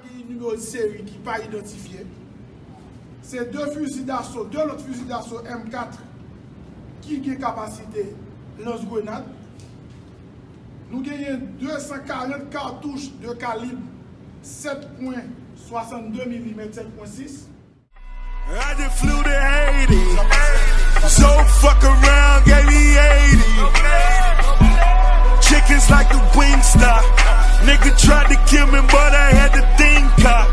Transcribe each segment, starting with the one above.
un numéro de série qui n'est pas identifié. C'est deux fusils d'assaut, deux autres fusils d'assaut M4 qui ont capacité lance-grenade. Nous avons 240 cartouches de calibre 7.62 mm 7.6. I just flew to Haiti. So fuck around, gave me 80. Chickens like the Wingstop. Nigga tried to kill me, but I had the thing caught.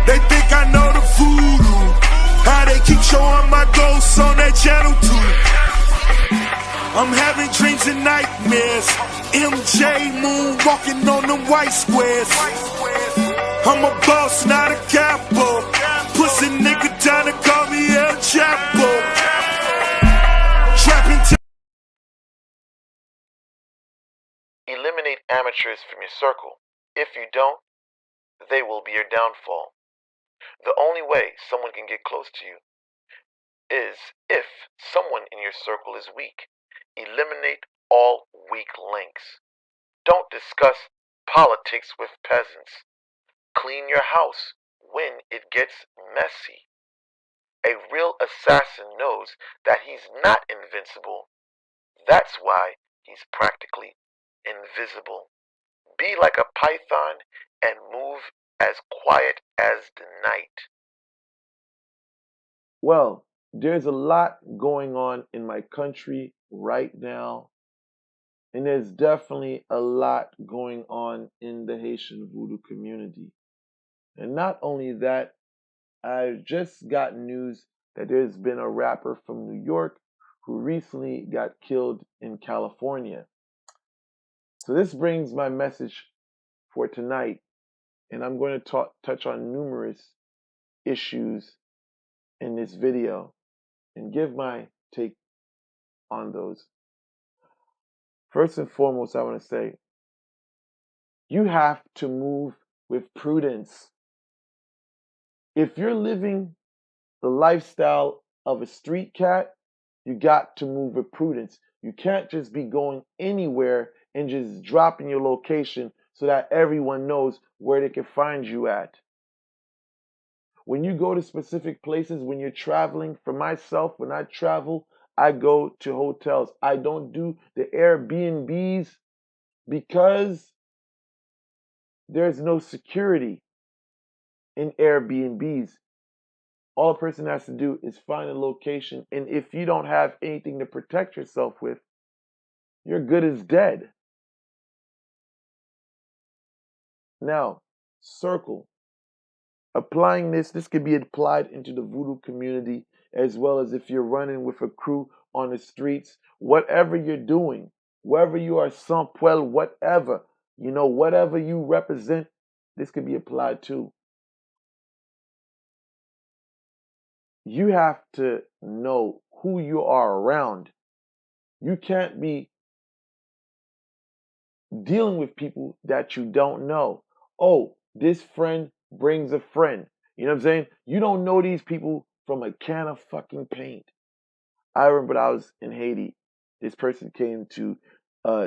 They think I know the voodoo. How they keep showing my ghosts on that channel too. I'm having dreams and nightmares. MJ Moon walking on them white squares. I'm a boss, not a capo. Pussy nigga trying to call me El Chapo. Trapping. Eliminate amateurs from your circle. If you don't, they will be your downfall. The only way someone can get close to you is if someone in your circle is weak. Eliminate all weak links. Don't discuss politics with peasants. Clean your house when it gets messy. A real assassin knows that he's not invincible. That's why he's practically invisible. Be like a python and move as quiet as the night. Well, there's a lot going on in my country right now, and there's definitely a lot going on in the Haitian voodoo community. And not only that, I just got news that there's been a rapper from New York who recently got killed in California. So this brings my message for tonight, and I'm going to touch on numerous issues in this video and give my take on those. First and foremost, I want to say, you have to move with prudence. If you're living the lifestyle of a street cat, you got to move with prudence. You can't just be going anywhere and just dropping your location so that everyone knows where they can find you at. When you go to specific places, when you're traveling, for myself, when I travel, I go to hotels. I don't do the Airbnbs because there's no security in Airbnbs. All a person has to do is find a location, and if you don't have anything to protect yourself with, you're good as dead. Now, circle. Applying this could be applied into the voodoo community as well as if you're running with a crew on the streets. Whatever you're doing, wherever you are, Saint-Puel, whatever, whatever you represent, this could be applied to. You have to know who you are around. You can't be dealing with people that you don't know. Oh, this friend brings a friend. You know what I'm saying? You don't know these people from a can of fucking paint. I remember I was in Haiti. This person came to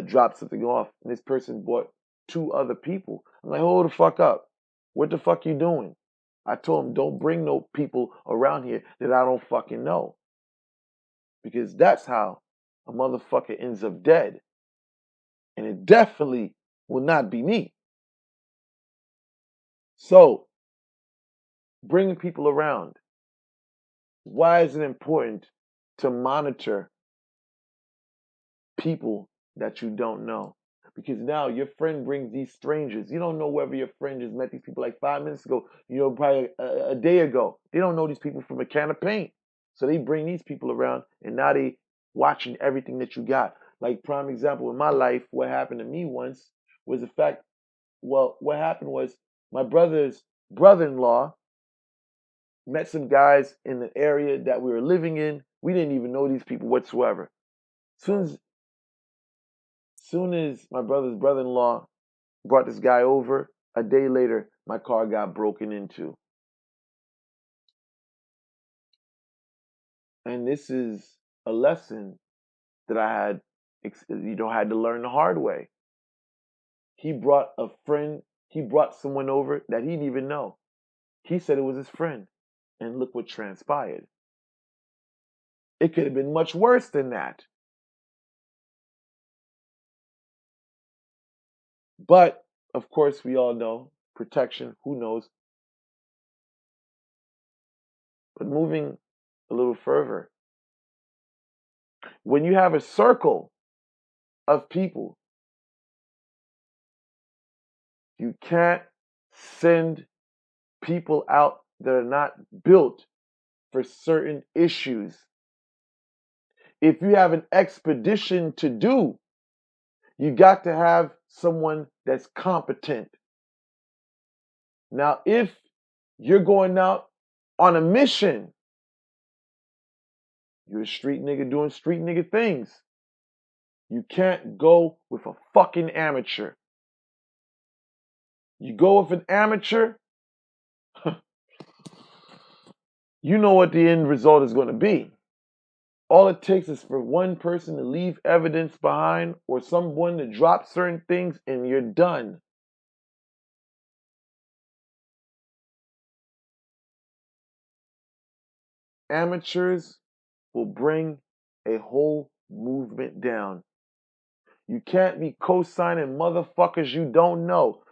drop something off, and this person brought two other people. I'm like, hold the fuck up. What the fuck you doing? I told him, don't bring no people around here that I don't fucking know. Because that's how a motherfucker ends up dead. And it definitely will not be me. So, bringing people around. Why is it important to monitor people that you don't know? Because now your friend brings these strangers. You don't know whether your friend just met these people like 5 minutes ago, probably a day ago. They don't know these people from a can of paint. So they bring these people around, and now they watching everything that you got. Like, prime example, in my life, what happened to me once was the fact, what happened was my brother's brother-in-law met some guys in the area that we were living in. We didn't even know these people whatsoever. Soon as my brother's brother-in-law brought this guy over, a day later, my car got broken into. And this is a lesson that I had to learn the hard way. He brought a friend he brought someone over that he didn't even know. He said it was his friend. And look what transpired. It could have been much worse than that. But, of course, we all know protection, who knows. But moving a little further, when you have a circle of people, you can't send people out that are not built for certain issues. If you have an expedition to do, you got to have someone that's competent. Now, if you're going out on a mission, you're a street nigga doing street nigga things. You can't go with a fucking amateur. You go with an amateur, you know what the end result is going to be. All it takes is for one person to leave evidence behind or someone to drop certain things and you're done. Amateurs will bring a whole movement down. You can't be co-signing motherfuckers you don't know.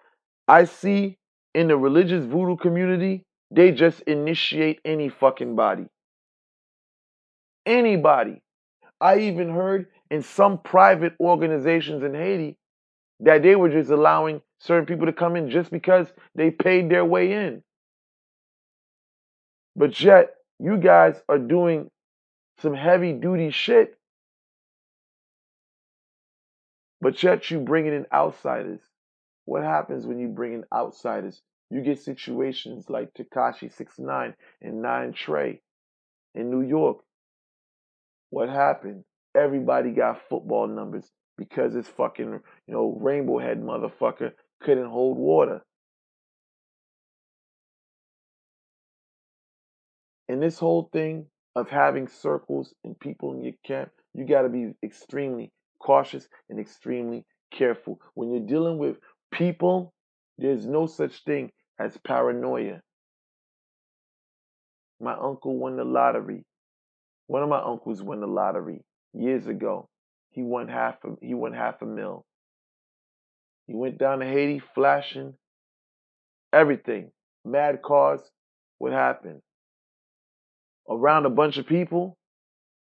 I see in the religious voodoo community, they just initiate any fucking body. Anybody. I even heard in some private organizations in Haiti that they were just allowing certain people to come in just because they paid their way in. But yet, you guys are doing some heavy duty shit. But yet you bringing in outsiders. What happens when you bring in outsiders? You get situations like Tekashi 6ix9ine and 9 Trey in New York. What happened? Everybody got football numbers because this fucking, rainbow head motherfucker couldn't hold water. And this whole thing of having circles and people in your camp, you got to be extremely cautious and extremely careful. When you're dealing with people, there's no such thing as paranoia. My uncle won the lottery. One of my uncles won the lottery years ago. He won half a mil. He went down to Haiti flashing everything. Mad cars. What happened? Around a bunch of people,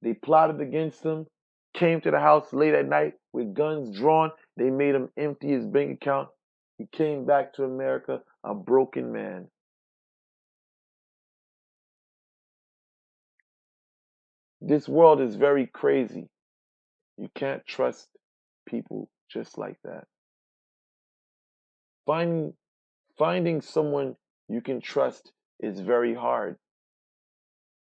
they plotted against him, came to the house late at night with guns drawn. They made him empty his bank account. He came back to America a broken man. This world is very crazy. You can't trust people just like that. Finding someone you can trust is very hard.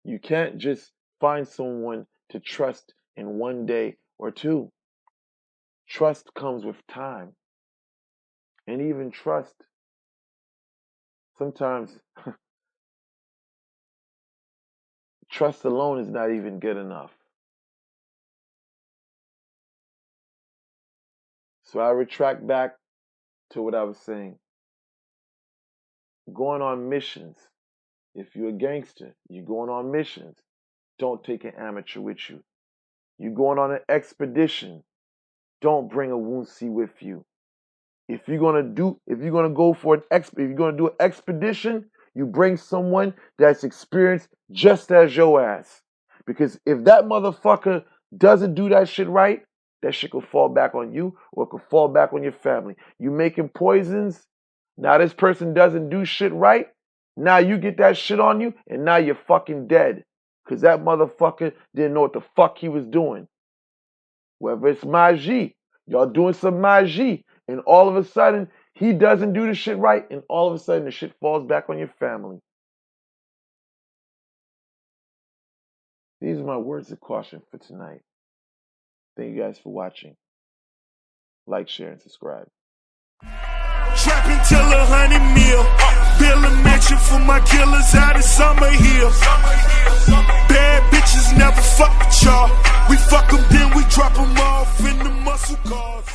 You can't just find someone to trust in one day or two. Trust comes with time. And even trust, sometimes trust alone is not even good enough. So I retract back to what I was saying. Going on missions. If you're a gangster, you're going on missions. Don't take an amateur with you. You're going on an expedition. Don't bring a wounsie with you. If you're gonna do an expedition, you bring someone that's experienced just as your ass. Because if that motherfucker doesn't do that shit right, that shit could fall back on you or it could fall back on your family. You making poisons. Now this person doesn't do shit right. Now you get that shit on you and now you're fucking dead. Because that motherfucker didn't know what the fuck he was doing. Whether it's magie, y'all doing some magie, and all of a sudden he doesn't do the shit right, and all of a sudden the shit falls back on your family. These are my words of caution for tonight. Thank you guys for watching. Like, share, and subscribe. Trapping till 100 mil. Build a mansion for my killers out in Summer Hill. Bad bitches never fuck with y'all. We fuck them, then we drop them off in the muscle cars.